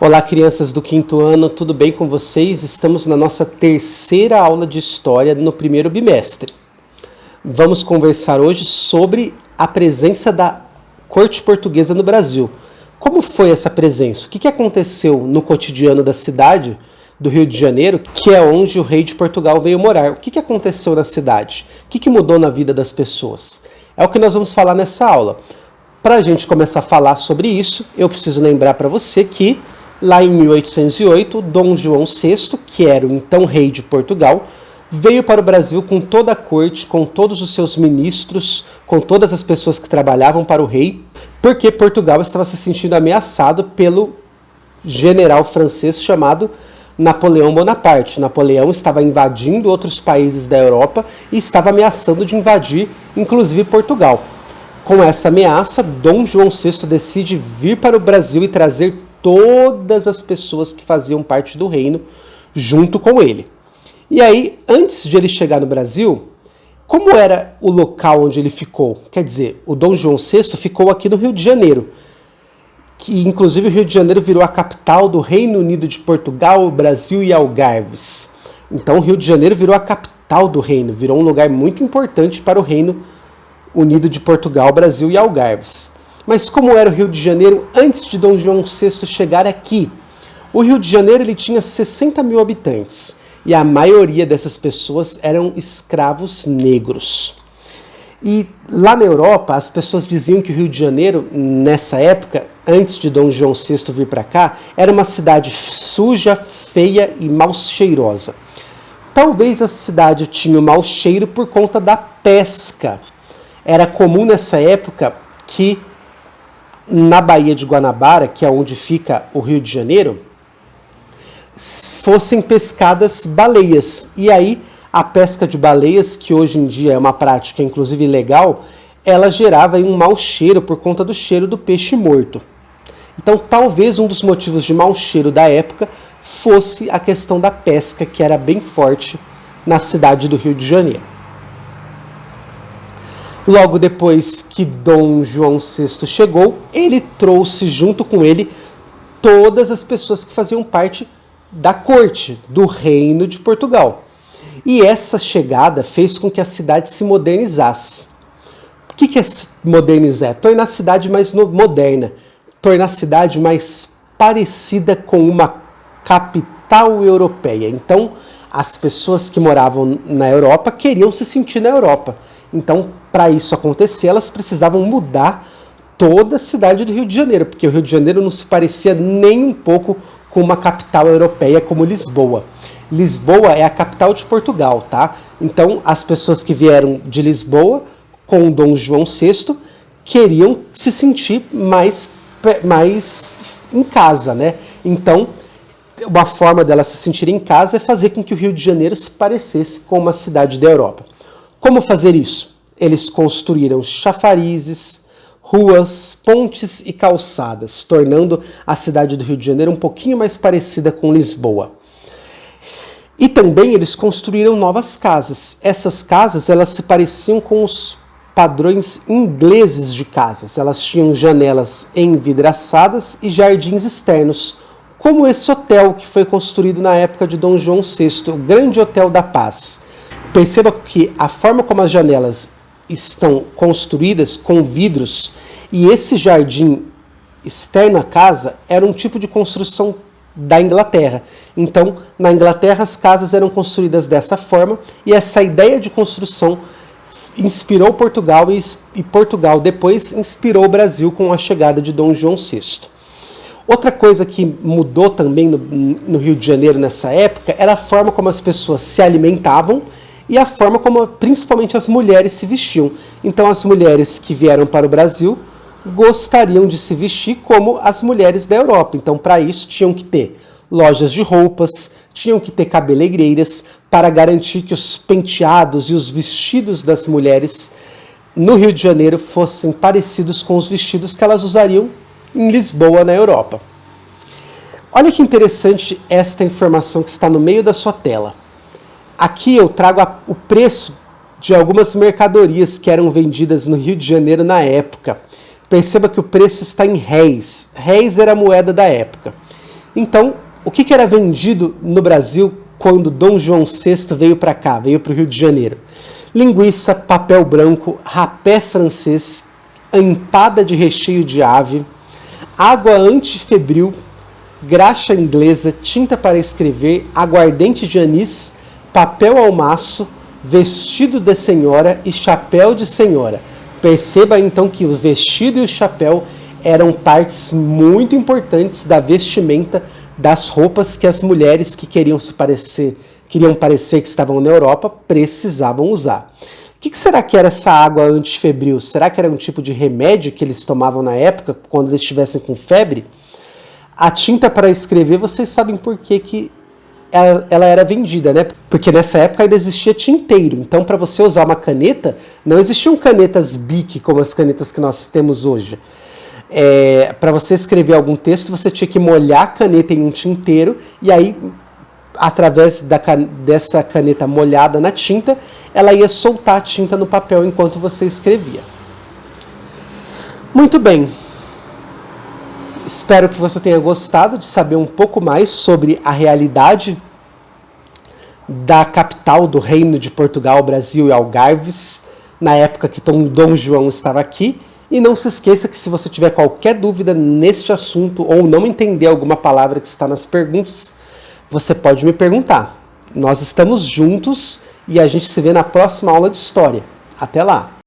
Olá, crianças do quinto ano, tudo bem com vocês? Estamos na nossa terceira aula de História no primeiro bimestre. Vamos conversar hoje sobre a presença da corte portuguesa no Brasil. Como foi essa presença? O que aconteceu no cotidiano da cidade do Rio de Janeiro, que é onde o rei de Portugal veio morar? O que aconteceu na cidade? O que mudou na vida das pessoas? É o que nós vamos falar nessa aula. Para a gente começar a falar sobre isso, eu preciso lembrar para você que lá em 1808, Dom João VI, que era o então rei de Portugal, veio para o Brasil com toda a corte, com todos os seus ministros, com todas as pessoas que trabalhavam para o rei, porque Portugal estava se sentindo ameaçado pelo general francês chamado Napoleão Bonaparte. Napoleão estava invadindo outros países da Europa e estava ameaçando de invadir, inclusive Portugal. Com essa ameaça, Dom João VI decide vir para o Brasil e trazer todas as pessoas que faziam parte do reino junto com ele. E aí, antes de ele chegar no Brasil, como era o local onde ele ficou? Quer dizer, o Dom João VI ficou aqui no Rio de Janeiro, que inclusive o Rio de Janeiro virou a capital do Reino Unido de Portugal, Brasil e Algarves. Então o Rio de Janeiro virou a capital do reino, virou um lugar muito importante para o Reino Unido de Portugal, Brasil e Algarves. Mas como era o Rio de Janeiro antes de Dom João VI chegar aqui? O Rio de Janeiro ele tinha 60 mil habitantes e a maioria dessas pessoas eram escravos negros. E lá na Europa as pessoas diziam que o Rio de Janeiro, nessa época, antes de Dom João VI vir para cá, era uma cidade suja, feia e mal cheirosa. Talvez a cidade tinha um mau cheiro por conta da pesca. Era comum nessa época que na Baía de Guanabara, que é onde fica o Rio de Janeiro, fossem pescadas baleias. E aí a pesca de baleias, que hoje em dia é uma prática inclusive legal, ela gerava um mau cheiro por conta do cheiro do peixe morto. Então talvez um dos motivos de mau cheiro da época fosse a questão da pesca, que era bem forte na cidade do Rio de Janeiro. Logo depois que Dom João VI chegou, ele trouxe junto com ele todas as pessoas que faziam parte da corte, do Reino de Portugal. E essa chegada fez com que a cidade se modernizasse. O que é modernizar? Tornar a cidade mais moderna, tornar a cidade mais parecida com uma capital europeia. Então, as pessoas que moravam na Europa queriam se sentir na Europa. Então, para isso acontecer, elas precisavam mudar toda a cidade do Rio de Janeiro, porque o Rio de Janeiro não se parecia nem um pouco com uma capital europeia como Lisboa. Lisboa é a capital de Portugal, tá? Então, as pessoas que vieram de Lisboa com Dom João VI queriam se sentir mais em casa, né? Então, uma forma delas se sentirem em casa é fazer com que o Rio de Janeiro se parecesse com uma cidade da Europa. Como fazer isso? Eles construíram chafarizes, ruas, pontes e calçadas, tornando a cidade do Rio de Janeiro um pouquinho mais parecida com Lisboa. E também eles construíram novas casas. Essas casas elas se pareciam com os padrões ingleses de casas. Elas tinham janelas envidraçadas e jardins externos, como esse hotel que foi construído na época de Dom João VI, o Grande Hotel da Paz. Perceba que a forma como as janelas estão construídas com vidros e esse jardim externo à casa era um tipo de construção da Inglaterra. Então, na Inglaterra as casas eram construídas dessa forma e essa ideia de construção inspirou Portugal e Portugal depois inspirou o Brasil com a chegada de Dom João VI. Outra coisa que mudou também no Rio de Janeiro nessa época era a forma como as pessoas se alimentavam e a forma como principalmente as mulheres se vestiam. Então as mulheres que vieram para o Brasil gostariam de se vestir como as mulheres da Europa. Então para isso tinham que ter lojas de roupas, tinham que ter cabeleireiras para garantir que os penteados e os vestidos das mulheres no Rio de Janeiro fossem parecidos com os vestidos que elas usariam em Lisboa, na Europa. Olha que interessante esta informação que está no meio da sua tela. Aqui eu trago o preço de algumas mercadorias que eram vendidas no Rio de Janeiro na época. Perceba que o preço está em réis. Réis era a moeda da época. Então, o que era vendido no Brasil quando Dom João VI veio para cá, veio para o Rio de Janeiro? Linguiça, papel branco, rapé francês, empada de recheio de ave, água antifebril, graxa inglesa, tinta para escrever, aguardente de anis, papel ao maço, vestido de senhora e chapéu de senhora. Perceba então que o vestido e o chapéu eram partes muito importantes da vestimenta, das roupas que as mulheres que queriam parecer que estavam na Europa precisavam usar. O que será que era essa água antifebril? Será que era um tipo de remédio que eles tomavam na época, quando eles estivessem com febre? A tinta para escrever, vocês sabem por que ela era vendida, né? Porque nessa época ainda existia tinteiro. Então, para você usar uma caneta, não existiam canetas Bic como as canetas que nós temos hoje. Para você escrever algum texto, você tinha que molhar a caneta em um tinteiro e aí, através dessa caneta molhada na tinta, ela ia soltar a tinta no papel enquanto você escrevia. Muito bem. Espero que você tenha gostado de saber um pouco mais sobre a realidade da capital do Reino de Portugal, Brasil e Algarves, na época que Dom João estava aqui. E não se esqueça que se você tiver qualquer dúvida neste assunto ou não entender alguma palavra que está nas perguntas, você pode me perguntar. Nós estamos juntos e a gente se vê na próxima aula de História. Até lá!